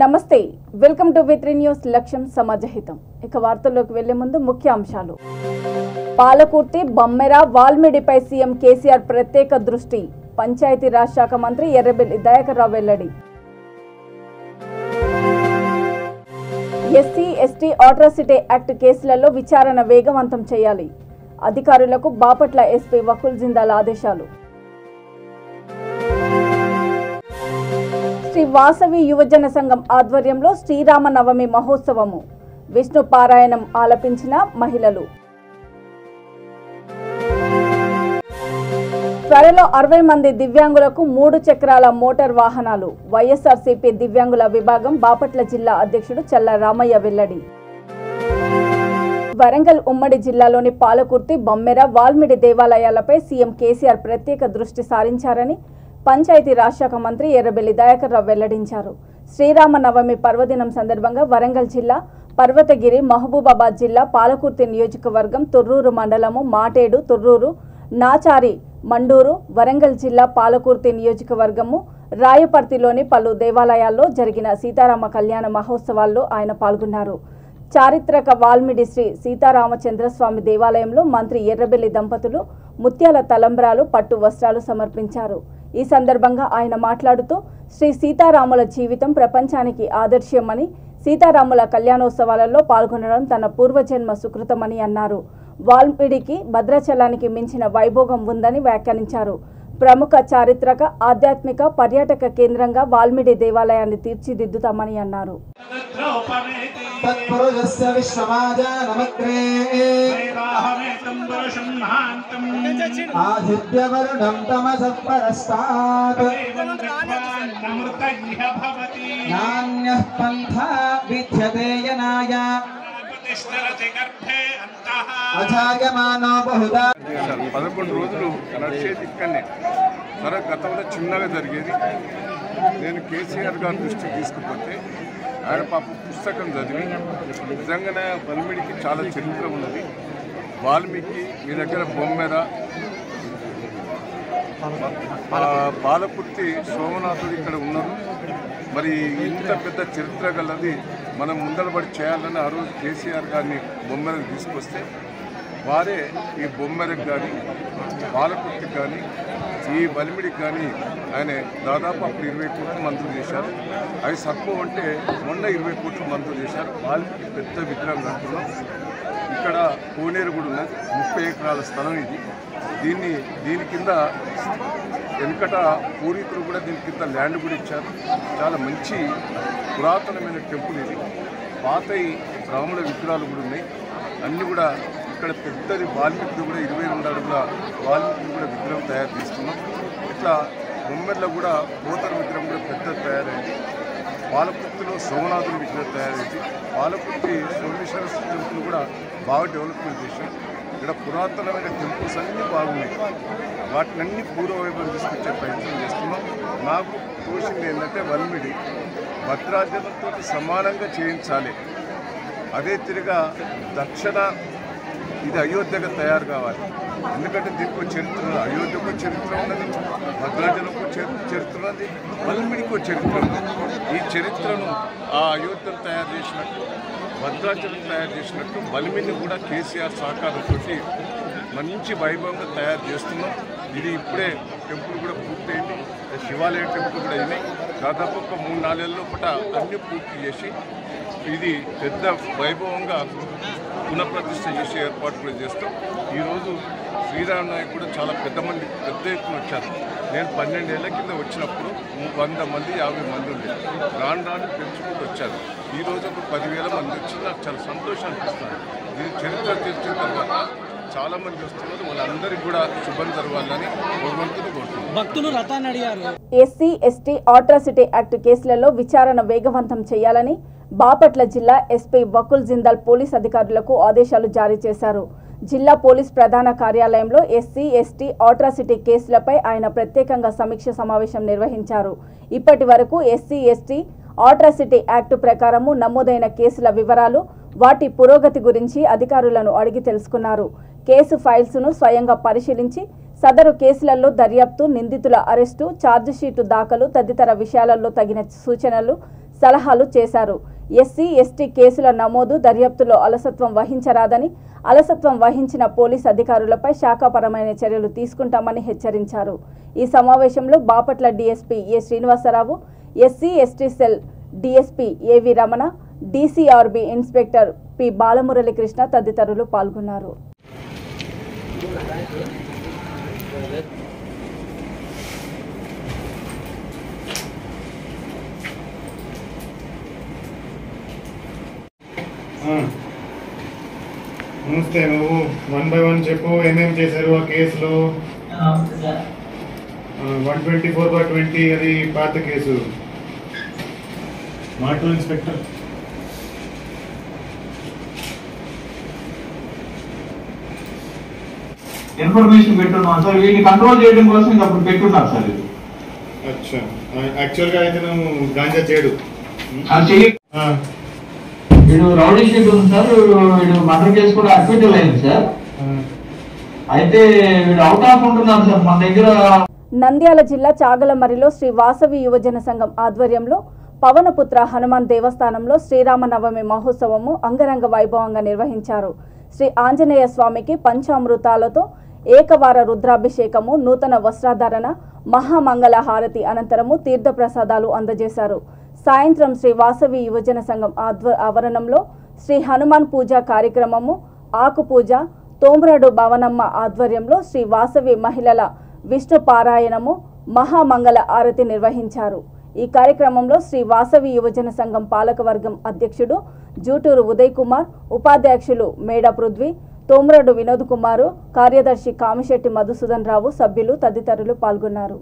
నమస్తే welcome to వి3 news లక్ష్యం సమాజహితం ఇక వార్తల్లోకి వెళ్లే ముందు ముఖ్య అంశాలు పాలకుర్తి బమ్మెర వాల్మిడిపై సీఎం కేసీఆర్ ప్రత్యేక దృష్టి పంచాయతీ రాజ్ శాఖ మంత్రి ఎర్రబెల్లి దయాకర్ రావు వెల్లడి ఎస్సీ ఎస్టీ అట్రాసిటీ యాక్ట్ కేసులలో విచారణ వేగవంతం చేయాలి అధికారులకు బాపట్ల ఎస్పీ వకుల్ జిందాల్ ఆదేశాలు శ్రీ వాసవి యువజన సంఘం ఆధ్వర్యంలో శ్రీరామ నవమి మహోత్సవము విష్ణు పారాయణం ఆలపించిన మహిళలు త్వరలో 60 మంది దివ్యాంగులకు 3 చక్రాల మోటార్ వాహనాలు వైఎస్ఆర్సీపీ దివ్యాంగుల విభాగం బాపట్ల జిల్లా అధ్యక్షుడు చల్ల రామయ్య వెల్లడి వరంగల్ ఉమ్మడి జిల్లాలోని పాలకుర్తి బమ్మెర వాల్మిడి దేవాలయాలపై సీఎం కేసీఆర్ ప్రత్యేక దృష్టి సారించారని పంచాయతీ రాజ్ శాఖ మంత్రి ఎర్రబెల్లి దయాకర్ రావు వెల్లడించారు. శ్రీరామ నవమి పర్వదినం సందర్భంగా వరంగల్ జిల్లా పర్వతగిరి మహబూబాబాద్ జిల్లా పాలకుర్తి నియోజకవర్గం తొర్రూరు మండలము మాటేడు తొర్రూరు నాచారి మండూరు వరంగల్ జిల్లా పాలకుర్తి నియోజకవర్గము రాయపర్తిలోని పలు దేవాలయాల్లో జరిగిన సీతారామ కళ్యాణ మహోత్సవాల్లో ఆయన పాల్గొన్నారు. చారిత్రక వాల్మిడి శ్రీ సీతారామచంద్రస్వామి దేవాలయంలో మంత్రి ఎర్రబెల్లి దంపతులు ముత్యాల తలంబ్రాలు పట్టు వస్త్రాలు సమర్పించారు. ఈ సందర్భంగా ఆయన మాట్లాడుతూ శ్రీ సీతారాముల జీవితం ప్రపంచానికి ఆదర్శమని సీతారాముల కళ్యాణోత్సవాలలో పాల్గొనడం తన పూర్వజన్మ సుకృతమని అన్నారు. వాల్మిడికి భద్రాచలానికి మించిన వైభోగం ఉందని వ్యాఖ్యానించారు. ప్రముఖ చారిత్రక ఆధ్యాత్మిక పర్యాటక కేంద్రంగా వాల్మిడి దేవాలయాన్ని తీర్చిదిద్దుతామని అన్నారు. పదకొండు రోజులు నడిచేది ఇక్కడనే సరే గతంలో చిన్నగా జరిగేది. నేను కేసీఆర్ గారి దృష్టికి తీసుకుపోతే ఆయన పాప పుస్తకం చదివి నిజంగానే వాల్మీడికి చాలా చరిత్ర ఉన్నది. వాల్మీకి మీ దగ్గర బొమ్మెర పాలకుర్తి సోమనాథుడు ఇక్కడ ఉన్నారు. మరి ఇంత పెద్ద చరిత్ర గలది మనం ముందరబడి చేయాలని ఆ రోజు కేసీఆర్ గారిని బొమ్మెరకు తీసుకొస్తే వారే ఈ బొమ్మెరకు కానీ పాలకుర్తికి కానీ ఈ వాల్మీడికి కానీ ఆయన దాదాపు అప్పుడు 20 కోట్లు మంజూరు చేశారు. అవి సర్పం అంటే మొన్న 20 కోట్లు మంజూరు చేశారు. వాల్మీకి పెద్ద విగ్రహం కట్టున్నాం. ఇక్కడ కోనేరు కూడా ఉన్నది. 30 ఎకరాల స్థలం ఇది. దీని కింద వెనుకట పూర్వీకులు కూడా దీని కింద ల్యాండ్ కూడా ఇచ్చారు. చాలా మంచి పురాతనమైన టెంపుల్ ఇది. పాతయి రాముల విగ్రహాలు కూడా ఉన్నాయి. అన్నీ కూడా ఇక్కడ పెద్దది వాల్మీకి కూడా 22 అడుగుల వాల్మీకి కూడా విగ్రహం తయారు చేస్తున్నాం. ఇట్లా బొమ్మెర్లో కూడా పోతర విగ్రహం కూడా పెద్దది తయారైంది. పాలకుర్తిలో సోమనాథుని విగ్రహం తయారైంది. పాలకుర్తి సోమేశ్వర టెంపుల్ కూడా బాగా డెవలప్మెంట్ చేశాం. ఇక్కడ పురాతనమైన టెంపుల్స్ అన్నీ బాగున్నాయి. వాటిని అన్ని పూర్వవైభవం తీసుకొచ్చే ప్రయత్నం చేస్తున్నాం. నాకు తోచింది ఏంటంటే వాల్మీడి భద్రాచలంతో సమానంగా చేయించాలి. అదే తిరిగా దక్షిణ ఇది అయోధ్యగా తయారు కావాలి. ఎందుకంటే దీనికి చరిత్ర ఉన్నది. అయోధ్యకు చరిత్ర ఉన్నది, భద్రాచలంకు చరిత్ర ఉన్నది, వాల్మీడికి చరిత్ర ఉన్నది. ఈ చరిత్రను ఆ అయోధ్యను తయారు చేసినట్టు భద్రాచలం తయారు చేసినట్టు వాల్మీడిని కూడా కేసీఆర్ సహకారంతో మంచి వైభవంగా తయారు చేస్తున్నాం. ఇది ఇప్పుడే టెంపుల్ కూడా పూర్తయింది. శివాలయ టెంపుల్ కూడా అయినాయి. దాదాపు ఒక 3-4 ఏళ్ళ లోపల అన్నీ పూర్తి చేసి ఇది పెద్ద వైభవంగా పునఃప్రతిష్ఠ చేసే ఏర్పాటు కూడా చేస్తాం. ఈరోజు శ్రీరామ్ నాయక్ కూడా చాలా పెద్ద ఎత్తున వచ్చారు. నేను 12 ఏళ్ల కింద వచ్చినప్పుడు 100 మంది 50 మంది ఉండేది. రాను పెంచుకుంటూ వచ్చారు. ఈరోజు ఒక 10,000 మంది వచ్చి నాకు చాలా సంతోషం అనిపిస్తుంది. ఇది చరిత్ర తెలిసిన తర్వాత చాలామంది వస్తున్నారు. వాళ్ళందరికీ కూడా శుభం జరగాలని భగవంతుని కోరుతున్నారు. భక్తులు రథాన్ని అడిగారు. ఎస్సీ ఎస్టీ అట్రాసిటీ యాక్ట్ కేసులలో విచారణ వేగవంతం చేయాలని బాపట్ల జిల్లా ఎస్పీ వకుల్ జిందాల్ పోలీస్ అధికారులకు ఆదేశాలు జారీ చేశారు. జిల్లా పోలీస్ ప్రధాన కార్యాలయంలో ఎస్సీ ఎస్టీ అట్రాసిటీ కేసులపై ఆయన ప్రత్యేకంగా సమీక్ష సమావేశం నిర్వహించారు. ఇప్పటి వరకు ఎస్సీ ఎస్టీ అట్రాసిటీ యాక్ట్ ప్రకారము నమోదైన కేసుల వివరాలు, వాటి పురోగతి గురించి అధికారులను అడిగి తెలుసుకున్నారు. కేసు ఫైల్స్ను స్వయంగా పరిశీలించి సదరు కేసులలో దర్యాప్తు, నిందితుల అరెస్టు, ఛార్జిషీటు దాఖలు తదితర విషయాలలో తగిన సూచనలు సలహాలు చేశారు. ఎస్సీ, ఎస్టీ కేసుల నమోదు, దర్యాప్తులో అలసత్వం వహించరాదని, అలసత్వం వహించిన పోలీస్ అధికారులపై శాఖాపరమైన చర్యలు తీసుకుంటామని హెచ్చరించారు. ఈ సమావేశంలో Bapatla DSP A Srinivasarao, SC, ST cell DSP AV Ramana, DCRB inspector P Balamuralikrishna తదితరులు పాల్గొన్నారు. నమస్తే. నువ్వు 1 by 1 చెప్పు, ఏమేమి చేశారు ఆ కేసులో? 124/20 అది పాత కేసు. మాటూ ఇన్స్పెక్టర్. ఇన్ఫర్మేషన్ పెట్టున్నాం సార్, వీటిని కంట్రోల్ చేయడం కోసం ఇంకా అప్పుడు పెట్టున్నారు సార్. ఇది అచ్చా, యాక్చువల్గా అయితే నువ్వు గాంజా చేయడు. వీడు రౌడీ షీట్ ఉంది సార్, వీడు మర్డర్ కేసు కూడా అక్విటల్ అయింది సార్. అయితే వీడు అవుట్ ఆఫ్ ఉంటున్నారు సార్ మన దగ్గర. నంద్యాల జిల్లా చాగలమరిలో శ్రీ వాసవి యువజన సంఘం ఆధ్వర్యంలో పవనపుత్ర హనుమాన్ దేవస్థానంలో శ్రీరామనవమి మహోత్సవము అంగరంగ వైభవంగా నిర్వహించారు. శ్రీ ఆంజనేయ స్వామికి పంచామృతాలతో ఏకవార రుద్రాభిషేకము, నూతన వస్త్రధారణ, మహామంగళ హారతి అనంతరము తీర్థప్రసాదాలు అందజేశారు. సాయంత్రం శ్రీ వాసవి యువజన సంఘం ఆవరణంలో శ్రీ హనుమాన్ పూజ కార్యక్రమము, ఆకు పూజ, తోమ్రాడు భవనమ్మ ఆధ్వర్యంలో శ్రీ వాసవి మహిళల విష్ణు పారాయణము, మహామంగళ ఆరతి నిర్వహించారు. ఈ కార్యక్రమంలో శ్రీ వాసవి యువజన సంఘం పాలకవర్గం అధ్యక్షుడు జూటూరు ఉదయ్ కుమార్, ఉపాధ్యక్షులు మేడ పృథ్వీ, తోమ్రాడు వినోద్ కుమారు, కార్యదర్శి కామిశెట్టి మధుసూదన్ రావు, సభ్యులు తదితరులు పాల్గొన్నారు.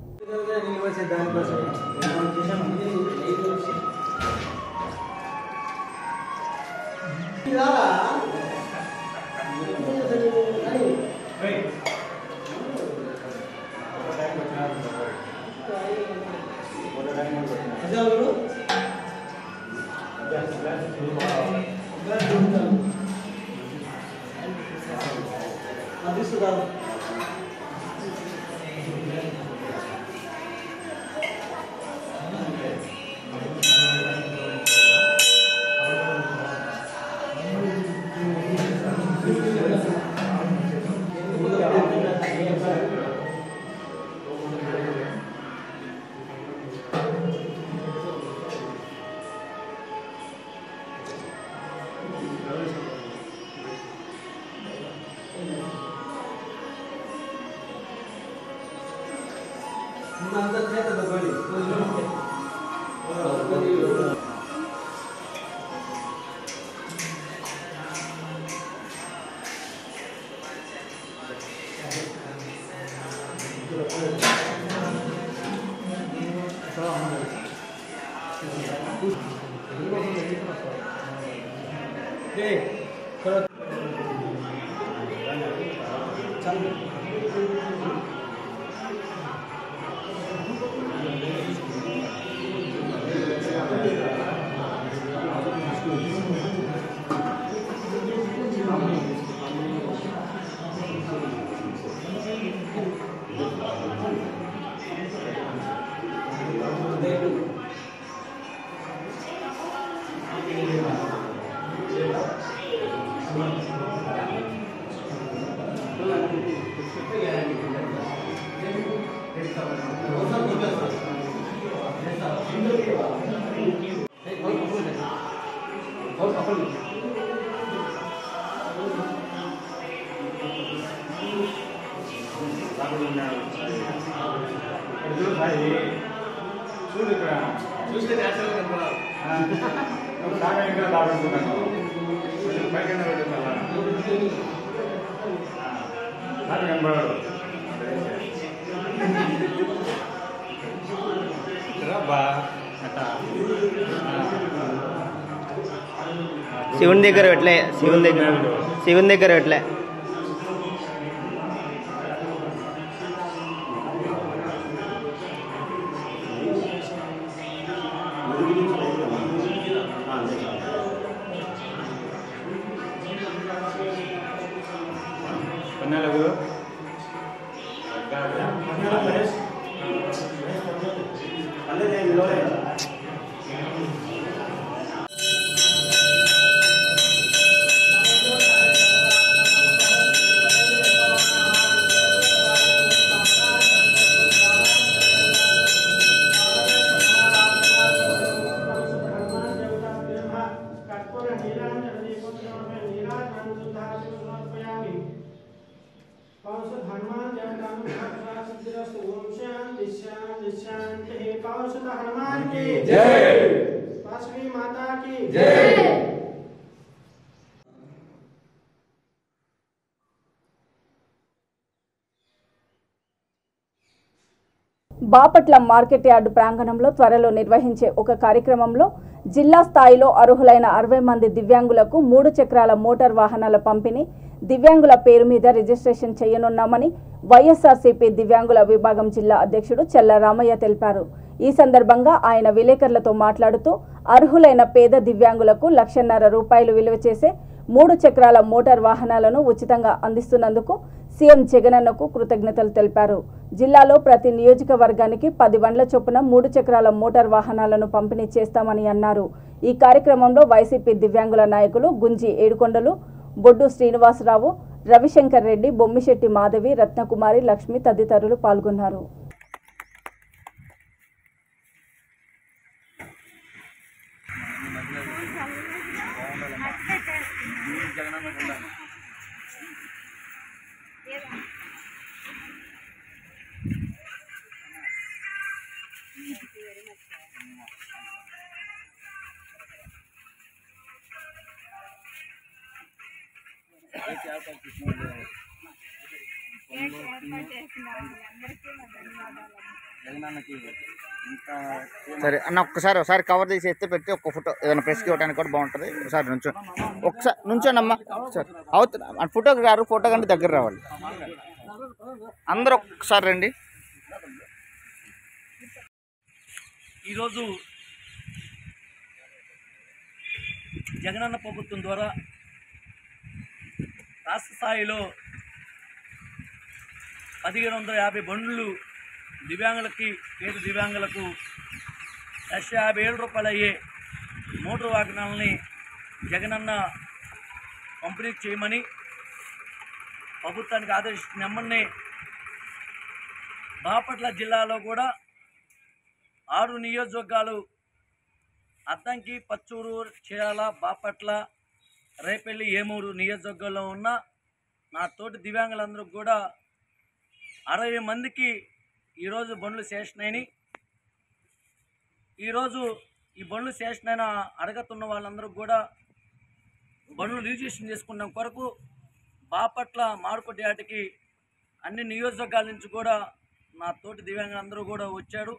శివుని దగ్గర పెట్టలే, శివుని దగ్గర పెట్టలే. బాపట్ల మార్కెట్ యార్డు ప్రాంగణంలో త్వరలో నిర్వహించే ఒక కార్యక్రమంలో జిల్లా స్థాయిలో అర్హులైన 60 మంది దివ్యాంగులకు 3 చక్రాల మోటార్ వాహనాల పంపిణీ, దివ్యాంగుల పేరు మీద రిజిస్ట్రేషన్ చేయనున్నామని వైఎస్ఆర్సీపీ దివ్యాంగుల విభాగం జిల్లా అధ్యక్షుడు చెల్ల రామయ్య తెలిపారు. ఈ సందర్భంగా ఆయన విలేకరులతో మాట్లాడుతూ అర్హులైన పేద దివ్యాంగులకు 1,50,000 రూపాయలు విలువ చేసే 3 చక్రాల మోటార్ వాహనాలను ఉచితంగా అందిస్తున్నందుకు సీఎం జగనన్నకు కృతజ్ఞతలు తెలిపారు. జిల్లాలో ప్రతి నియోజకవర్గానికి 10 బండ్ల చొప్పున 3 చక్రాల మోటార్ వాహనాలను పంపిణీ చేస్తామని అన్నారు. ఈ కార్యక్రమంలో వైసీపీ దివ్యాంగుల నాయకులు గుంజి ఏడుకొండలు, బొడ్డు శ్రీనివాసరావు, రవిశంకర్ రెడ్డి, బొమ్మిశెట్టి మాధవి, రత్నకుమారి, లక్ష్మి తదితరులు పాల్గొన్నారు. సరే అన్న, ఒకసారి కవర్ తీసి ఎత్తి పెట్టి ఒక ఫోటో ఏదైనా ప్రెస్కి ఇవ్వడానికి కూడా బాగుంటుంది. ఒకసారి నుంచోనమ్మా. ఒకసారి అవుతుంది ఫోటో కంటే దగ్గర రావాలి. అందరూ ఒక్కసారి రండి. ఈరోజు జగనన్న ప్రభుత్వం ద్వారా రాష్ట్ర స్థాయిలో 1,550 బండ్లు దివ్యాంగులకి, పేద దివ్యాంగులకు 1,50,000 రూపాయలు అయ్యే మోటార్ వాహనాలని జగనన్న పంపిణీ చేయమని ప్రభుత్వానికి ఆదేశించిన నెమ్మని బాపట్ల జిల్లాలో కూడా 6 నియోజకవర్గాలు అద్దంకి, పచ్చూరు, చీరాల, బాపట్ల, రేపల్లి, ఏమూరు నియోజకవర్గంలో ఉన్న నా తోటి దివ్యాంగులందరూ కూడా 60 మందికి ఈరోజు బండ్లు శాంక్షన్ అయినాయి. ఈరోజు ఈ బండ్లు శాంక్షన్ అయిన అడగతున్న వాళ్ళందరూ కూడా బండ్లు రిజిస్ట్రేషన్ చేసుకున్న కొరకు బాపట్ల మార్కెట్ యార్డుకి అన్ని నియోజకవర్గాల నుంచి కూడా నా తోటి దివ్యాంగులందరూ కూడా వచ్చారు.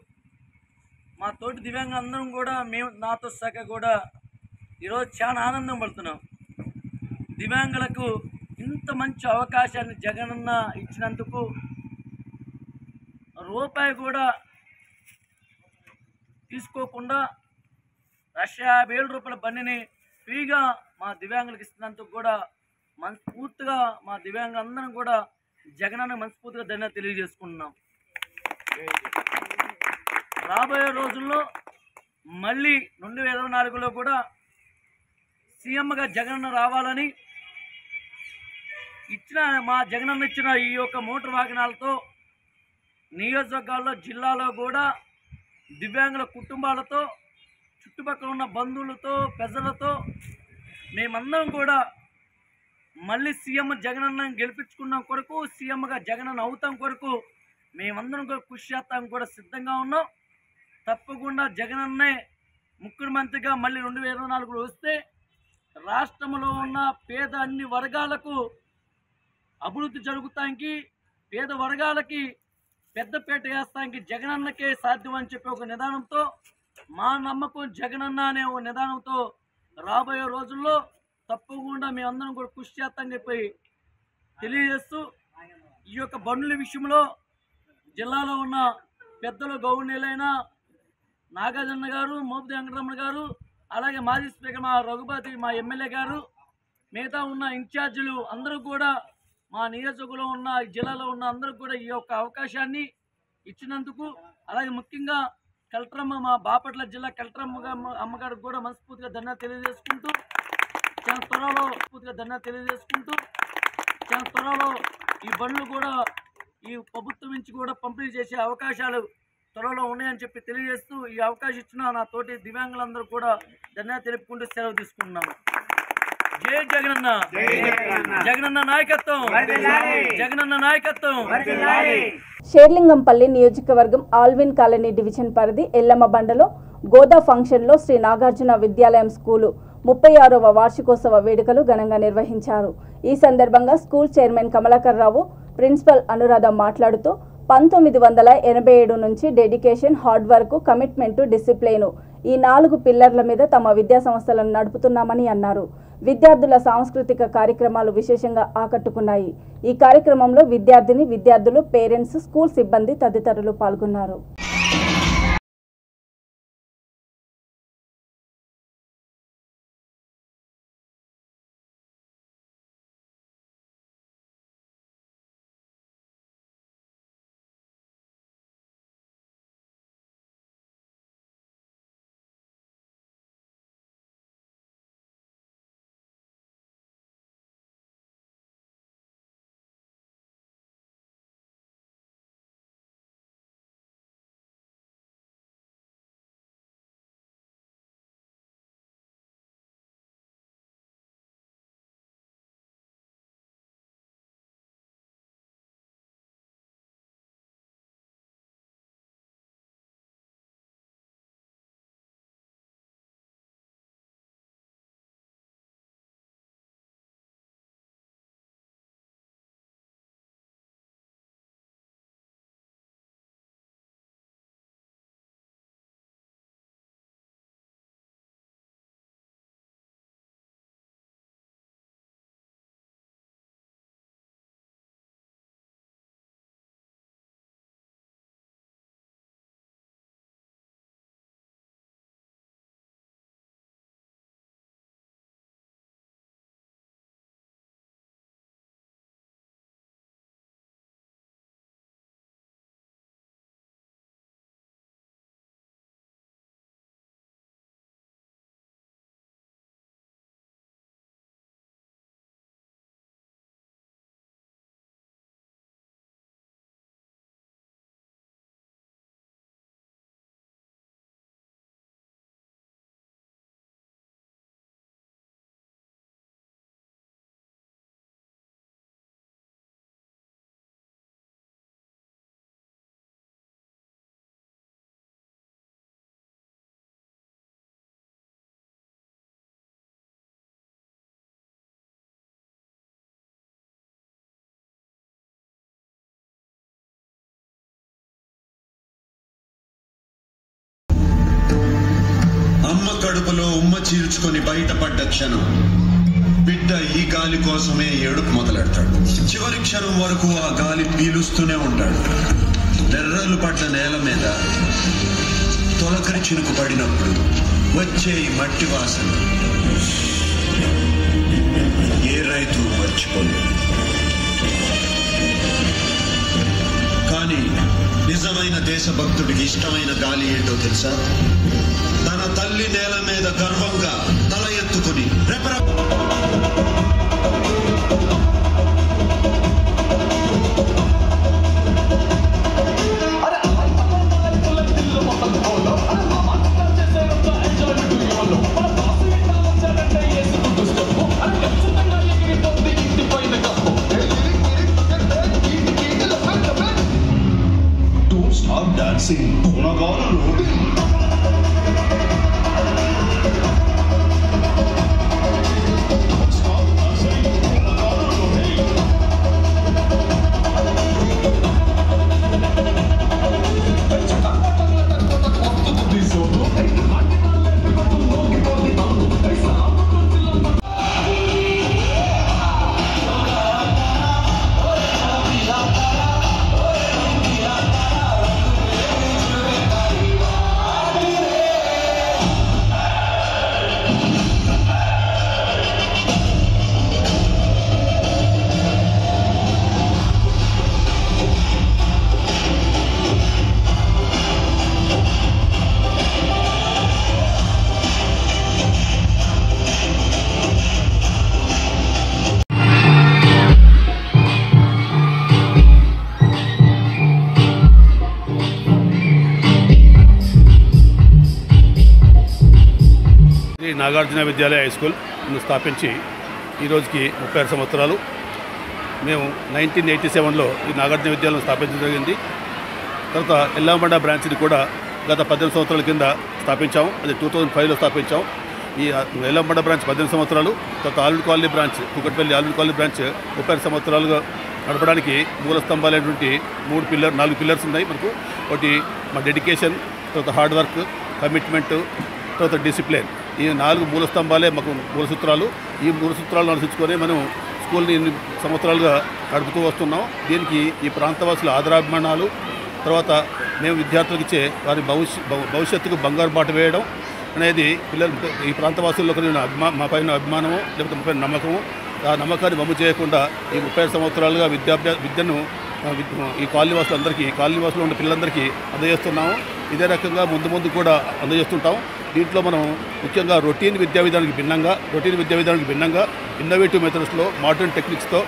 మా తోటి దివ్యాంగులందరం కూడా మేము నాతో సహా కూడా ఈరోజు చాలా ఆనందం పడుతున్నాం. దివ్యాంగులకు ఇంత మంచి అవకాశాన్ని జగనన్న ఇచ్చినందుకు రూపాయి కూడా తీసుకోకుండా 1,50,000 రూపాయల బండిని ఫ్రీగా మా దివ్యాంగులకు ఇస్తున్నందుకు కూడా మనస్ఫూర్తిగా మా దివ్యాంగులందరం కూడా జగనన్న మనస్ఫూర్తిగా ధన్యవాదాలు తెలియజేసుకుంటున్నాం. రాబోయే రోజుల్లో మళ్ళీ 2024లో కూడా సీఎంగా జగనన్న రావాలని మా జగనన్న ఇచ్చిన ఈ యొక్క మోటార్ వాహనాలతో నియోజకవర్గాల్లో, జిల్లాలో కూడా దివ్యాంగుల కుటుంబాలతో, చుట్టుపక్కల ఉన్న బంధువులతో, ప్రజలతో మేమందరం కూడా మళ్ళీ సీఎం జగనన్న గెలిపించుకున్న కొరకు, సీఎంగా జగనన్న అవుతాం కొరకు మేమందరం కూడా కృషి చేస్తాం కూడా సిద్ధంగా ఉన్నాం. తప్పకుండా జగనన్నే ముఖ్యమంత్రిగా మళ్ళీ 2024లో వస్తే రాష్ట్రంలో ఉన్న పేద అన్ని వర్గాలకు అభివృద్ధి జరుగుతానికి, పేద వర్గాలకి పెద్దపేట వేస్తానికి జగనన్నకే సాధ్యం అని చెప్పి ఒక నిదానంతో, మా నమ్మకం జగనన్న అనే ఒక నిదానంతో రాబోయే రోజుల్లో తప్పకుండా మేమందరం కూడా కృషి చేస్తామని చెప్పి తెలియజేస్తూ, ఈ యొక్క బండ్ల విషయంలో జిల్లాలో ఉన్న పెద్దలు గౌరవనీయులైన నాగార్జున గారు, మోపిదేవి వెంకటరమణ గారు, అలాగే మాజీ స్పీకర్ మా రఘుపతి, మా ఎమ్మెల్యే గారు, మిగతా ఉన్న ఇన్ఛార్జీలు అందరూ కూడా మా నియోజకవర్గంలో ఉన్న, జిల్లాలో ఉన్న అందరూ కూడా ఈ యొక్క అవకాశాన్ని ఇచ్చినందుకు, అలాగే ముఖ్యంగా కలెక్టరమ్మ, మా బాపట్ల జిల్లా కలెక్టరమ్మ అమ్మగారికి కూడా మనస్ఫూర్తిగా ధన్యవాదాలు తెలియజేసుకుంటూ, చాలా త్వరలో ఈ బండ్లు కూడా ఈ ప్రభుత్వం నుంచి కూడా పంపిణీ చేసే అవకాశాలు త్వరలో ఉన్నాయని చెప్పి తెలియజేస్తూ, ఈ అవకాశం ఇచ్చిన నా తోటి దివ్యాంగులందరూ కూడా ధన్యవాదాలు తెలుపుకుంటూ సెలవు తీసుకుంటున్నాము. జై జగనన్న, జగనన్న నాయకత్వం, జగనన్న నాయకత్వం. షేర్లింగంపల్లి నియోజకవర్గం ఆల్విన్ కాలనీ డివిజన్ పరిధి ఎల్లమ్మ బండలో గోదా ఫంక్షన్లో శ్రీ నాగార్జున విద్యాలయం స్కూలు 36వ వార్షికోత్సవ వేడుకలు ఘనంగా నిర్వహించారు. ఈ సందర్భంగా స్కూల్ చైర్మన్ కమలాకర్ రావు, ప్రిన్సిపల్ అనురాధ మాట్లాడుతూ 1987 నుంచి dedication, hard work, commitment, discipline ఈ 4 పిల్లర్ల మీద తమ విద్యా సంస్థలను నడుపుతున్నామని అన్నారు. విద్యార్థుల సాంస్కృతిక కార్యక్రమాలు విశేషంగా ఆకట్టుకున్నాయి. ఈ కార్యక్రమంలో విద్యార్థులు, పేరెంట్స్, స్కూల్ సిబ్బంది తదితరులు పాల్గొన్నారు. అమ్మ కడుపులో ఉమ్మ చీల్చుకొని బయటపడ్డ క్షణం బిడ్డ ఈ గాలి కోసమే ఏడుపు మొదలెడతాడు. చివరి క్షణం వరకు ఆ గాలి పీలుస్తూనే ఉంటాడు. నెర్రలు పడ్డ నేల మీద తొలకరి చినుకు పడినప్పుడు వచ్చే ఈ మట్టి వాసన ఏ రైతు మర్చిపోలేదు. కానీ నిజమైన దేశభక్తుడికి ఇష్టమైన గాలి ఏంటో తెలుసా? తన తల్లి నేల మీద గర్వంగా తల ఎత్తుకుని నాగార్జున విద్యాలయ హై స్కూల్ స్థాపించి ఈ రోజుకి 36 సంవత్సరాలు. మేము 1987లో ఈ నాగార్జున విద్యాలయం స్థాపించడం జరిగింది. తర్వాత ఎల్లాంబండ బ్రాంచ్ని కూడా గత 18 సంవత్సరాల కింద స్థాపించాము. అది 2005లో స్థాపించాం. ఈ వేలంబండ బ్రాంచ్ 18 సంవత్సరాలు, తర్వాత Aluru colony branch, Kukatpally Aluru colony branch 30 సంవత్సరాలుగా నడపడానికి మూల స్తంభాలైనటువంటి 4 పిల్లర్స్ ఉన్నాయి మనకు. ఒకటి మా డెడికేషన్, తర్వాత హార్డ్ వర్క్, కమిట్మెంట్, తర్వాత డిసిప్లిన్. ఈ 4 మూల స్తంభాలే మాకు మూల సూత్రాలు. ఈ మూల సూత్రాలను అనుసరించుకొని మనం స్కూల్ని 8 సంవత్సరాలుగా నడుపుతూ వస్తున్నాం. దీనికి ఈ ప్రాంతవాసుల ఆదరాభిమానాలు, తర్వాత మేము విద్యార్థులకు ఇచ్చే వారి భవిష్యత్తుకు బంగారు బాట వేయడం అనేది పిల్లలు ఈ ప్రాంతవాసుల్లో కలిగిన మా పైన అభిమానము, లేకపోతే మా పైన నమ్మకము. ఆ నమ్మకాన్ని వమ్ము చేయకుండా ఈ 35 సంవత్సరాలుగా విద్యను ఈ కాలనీవాసులు ఉన్న పిల్లలందరికీ అందజేస్తున్నాము. ఇదే రకంగా ముందు కూడా అందజేస్తుంటాం. దీంట్లో మనం ముఖ్యంగా రొటీన్ విద్యా విధానానికి భిన్నంగా ఇన్నోవేటివ్ మెథడ్స్లో, మోడర్న్ టెక్నిక్స్తో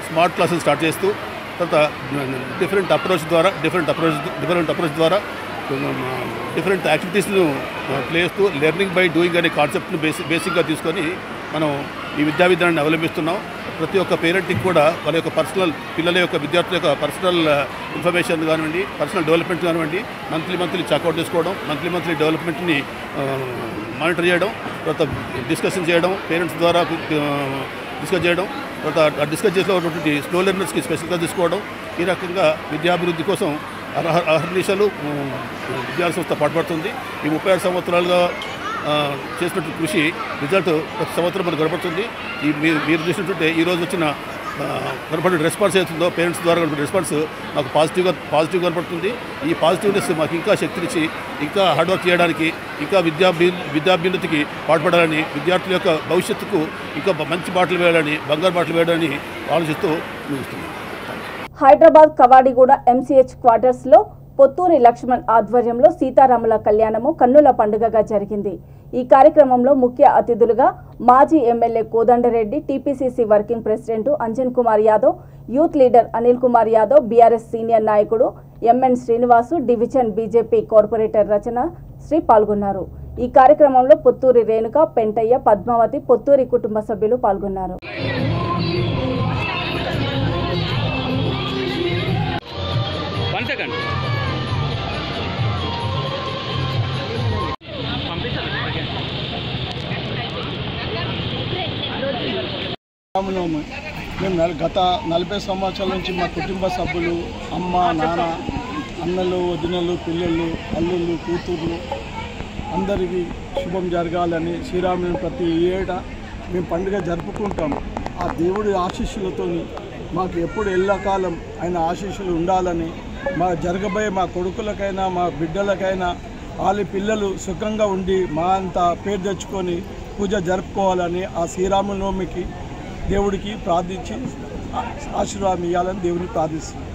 స్మార్ట్ క్లాసెస్ స్టార్ట్ చేస్తూ, తర్వాత డిఫరెంట్ అప్రోచ్ ద్వారా డిఫరెంట్ యాక్టివిటీస్ను ప్లే చేస్తూ లెర్నింగ్ బై డూయింగ్ అనే కాన్సెప్ట్ను బేసిక్గా తీసుకొని మనం ఈ విద్యా విధానాన్ని అవలంబిస్తున్నాం. ప్రతి ఒక్క పేరెంట్కి కూడా వాళ్ళ యొక్క విద్యార్థుల యొక్క పర్సనల్ ఇన్ఫర్మేషన్ కానివ్వండి, పర్సనల్ డెవలప్మెంట్ కానివ్వండి, మంత్లీ చెక్అవుట్ చేసుకోవడం, మంత్లీ డెవలప్మెంట్ని మానిటర్ చేయడం, తర్వాత డిస్కషన్ చేయడం, పేరెంట్స్ ద్వారా డిస్కస్ చేయడం, తర్వాత డిస్కస్ చేసినటువంటి స్లో లెర్నర్స్కి స్పెషల్గా తీసుకోవడం. ఈ రకంగా విద్యాభివృద్ధి కోసం అహర్నిశలు విద్యా సంస్థ పాటుపడుతుంది. ఈ 36 సంవత్సరాలుగా చేసినట్టు కృషి రిజల్ట్ ప్రతి సంవత్సరం మనకు కనపడుతుంది. మీరు చూసినట్టుంటే ఈరోజు వచ్చిన కనపడే రెస్పాన్స్ అవుతుందో పేరెంట్స్ ద్వారా కనపడే రెస్పాన్స్ మాకు పాజిటివ్ కనపడుతుంది. ఈ పాజిటివ్నెస్ మాకు ఇంకా శక్తినిచ్చి ఇంకా హార్డ్ వర్క్ చేయడానికి, ఇంకా విద్యాభ్యున్నతికి పాటుపడాలని, విద్యార్థుల యొక్క భవిష్యత్తుకు ఇంకా మంచి బాటలు వేయాలని, బంగారు బాటలు వేయాలని ఆలోచిస్తూ ముగిస్తున్నాం. హైదరాబాద్ కవాడిగూడ MCH క్వార్టర్స్లో పొత్తూరి లక్ష్మణ్ ఆధ్వర్యంలో సీతారాముల కళ్యాణము కన్నుల పండుగగా జరిగింది. ఈ కార్యక్రమంలో ముఖ్య అతిథులుగా మాజీ MLA Kodandareddy, TPCC working president Anjan Kumar Yadav, youth leader Anil Kumar Yadav, BRS senior నాయకుడు MN Srinivasu, division BJP corporator Rachana Sri పాల్గొన్నారు. ఈ కార్యక్రమంలో పొత్తూరి రేణుక, పెంటయ్య, పద్మావతి, పొత్తూరి కుటుంబ సభ్యులు పాల్గొన్నారు. మేము గత 40 సంవత్సరాల నుంచి మా కుటుంబ సభ్యులు, అమ్మ, నాన్న, అన్నలు, వదినలు, పిల్లలు, అల్లుళ్ళు, కూతుర్లు అందరికీ శుభం జరగాలని శ్రీరాముని ప్రతి ఏటా మేము పండుగ జరుపుకుంటాం. ఆ దేవుడి ఆశీస్సులతో మాకు ఎప్పుడు ఎల్లకాలం ఆయన ఆశీస్సులు ఉండాలని, జరగబోయే మా కొడుకులకైనా మా బిడ్డలకైనా వాళ్ళ పిల్లలు సుఖంగా ఉండి మా అంత పేరు తెచ్చుకొని పూజ జరుపుకోవాలని ఆ శ్రీరామనవమికి దేవుడికి ప్రార్థించి ఆశీర్వాదం ఇవ్వాలని దేవుని ప్రార్థిస్తున్నాం.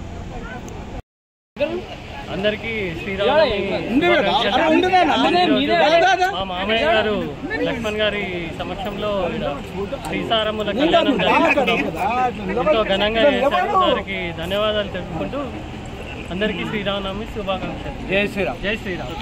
అందరికీ మా మామయ్య గారు లక్ష్మణ్ గారి సమక్షంలో సీతారాముల కళ్యాణం ఎంతో ఘనంగా చేశారు. వారికి ధన్యవాదాలు తెలుపుకుంటూ అందరికీ శ్రీరామనవమి శుభాకాంక్షలు. జై శ్రీరామ్. జై శ్రీరామ్.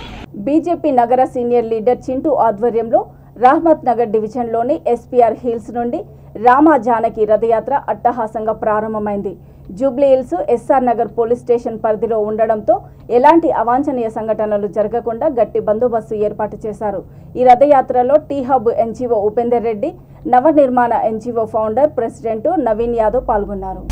బీజేపీ నగర సీనియర్ లీడర్ చింటూ ఆధ్వర్యంలో రహమత్ నగర్ డివిజన్లోని ఎస్పీఆర్ హిల్స్ నుండి రామా జానకి రథయాత్ర అట్టహాసంగా ప్రారంభమైంది. Jubilee Hills SR Nagar police station పరిధిలో ఉండడంతో ఎలాంటి అవాంఛనీయ సంఘటనలు జరగకుండా గట్టి బందోబస్తు ఏర్పాటు చేశారు. ఈ రథయాత్రలో T hub NGO Upender Reddy, Navanirmana NGO founder president Naveen Yadav పాల్గొన్నారు.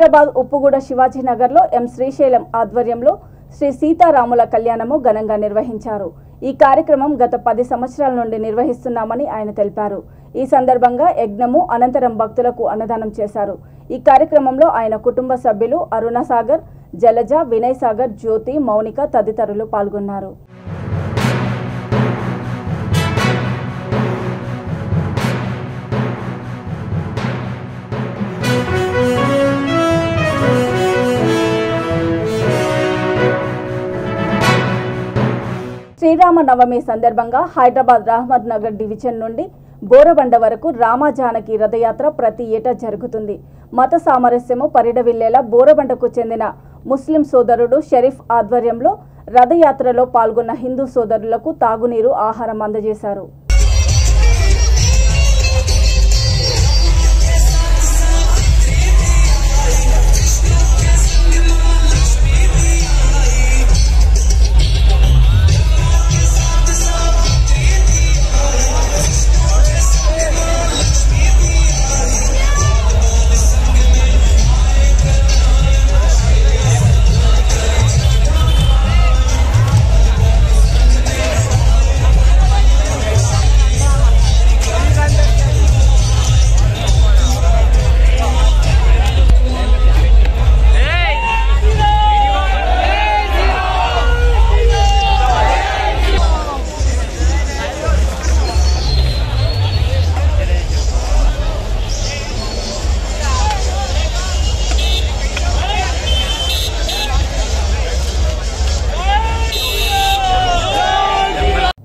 హైదరాబాద్ ఉప్పుగూడ శివాజీనగర్లో ఎం శ్రీశైలం ఆధ్వర్యంలో శ్రీ సీతారాముల కళ్యాణము ఘనంగా నిర్వహించారు. ఈ కార్యక్రమం గత 10 సంవత్సరాల నుండి నిర్వహిస్తున్నామని ఆయన తెలిపారు. ఈ సందర్భంగా యజ్ఞము అనంతరం భక్తులకు అన్నదానం చేశారు. ఈ కార్యక్రమంలో ఆయన కుటుంబ సభ్యులు అరుణసాగర్, జలజ, వినయ్ సాగర్, జ్యోతి, మౌనిక తదితరులు పాల్గొన్నారు. శ్రీరామనవమి సందర్భంగా హైదరాబాద్ రహమత్ నగర్ డివిజన్ నుండి బోరబండ వరకు రామజానకి రథయాత్ర ప్రతి ఏటా జరుగుతుంది. మత సామరస్యము పరిడవిల్లేలా బోరబండకు చెందిన ముస్లిం సోదరుడు షరీఫ్ ఆధ్వర్యంలో రథయాత్రలో పాల్గొన్న హిందూ సోదరులకు తాగునీరు, ఆహారం అందజేశారు.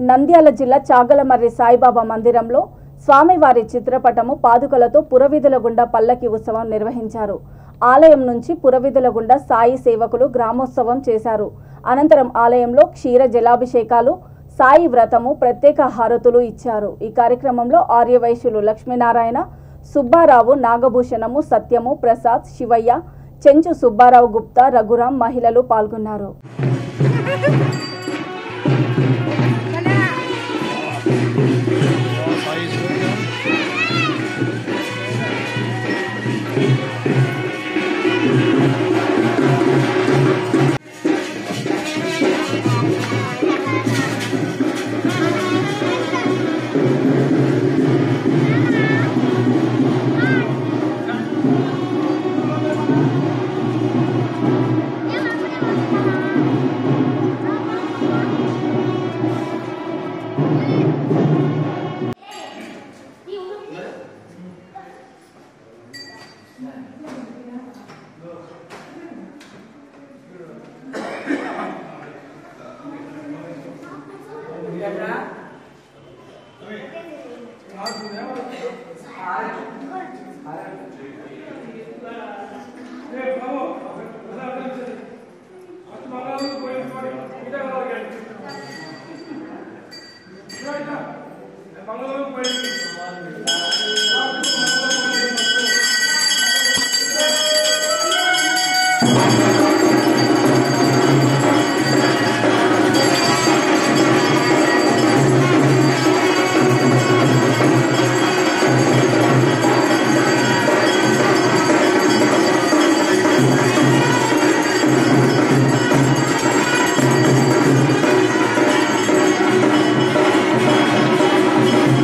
నంద్యాల జిల్లా చాగలమర్రి సాయిబాబా మందిరంలో స్వామివారి చిత్రపటము పాదుకలతో పురవీధుల గుండా పల్లకి ఉత్సవం నిర్వహించారు. ఆలయం నుంచి పురవీధుల గుండా సాయి సేవకులు గ్రామోత్సవం చేశారు. అనంతరం ఆలయంలో క్షీర జలాభిషేకాలు, సాయి వ్రతము, ప్రత్యేక హారతులు ఇచ్చారు. ఈ కార్యక్రమంలో ఆర్యవైశ్యులు లక్ష్మీనారాయణ, సుబ్బారావు, నాగభూషణము, సత్యము, ప్రసాద్, శివయ్య, చెంచు సుబ్బారావు గుప్తా, రఘురాం మహిళలు పాల్గొన్నారు.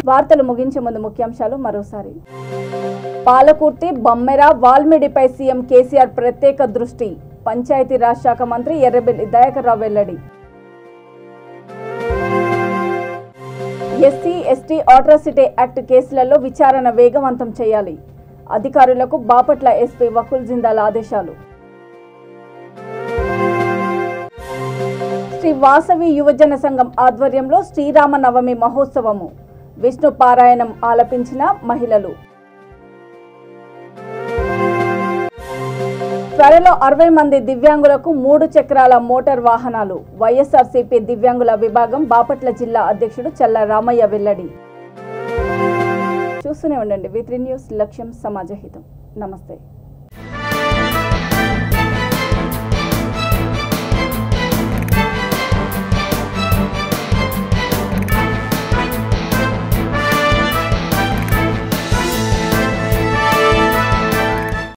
వార్తలు ముగించే ముందు ముఖ్యాంశాలు మరోసారి. పాలకుర్తి, బమ్మెర, వాల్మీడిపై సీఎం కేసీఆర్ ప్రత్యేక దృష్టి. పంచాయతీరాజ్ శాఖ మంత్రి ఎర్రబెల్లి దయాకర్ రావు వెల్లడి. ఎస్సీ, ఎస్టీ అట్రాసిటీ యాక్ట్ కేసులలో విచారణ వేగవంతం చేయాలి. అధికారులకు బాపట్ల ఎస్పీ వకుల్ జిందాల్ ఆదేశాలు. శ్రీ వాసవి యువజన సంఘం ఆధ్వర్యంలో శ్రీరామనవమి మహోత్సవము. విష్ణు పారాయణం ఆలపించిన మహిళలు. త్వరలో 60 మంది దివ్యాంగులకు 3 చక్రాల మోటార్ వాహనాలు. వైఎస్ఆర్సీపీ దివ్యాంగుల విభాగం బాపట్ల జిల్లా అధ్యక్షుడు చల్ల రామయ్య వెల్లడి. చూస్తూనే ఉండండి V3 న్యూస్, లక్ష్యం సమాజహితం. నమస్తే.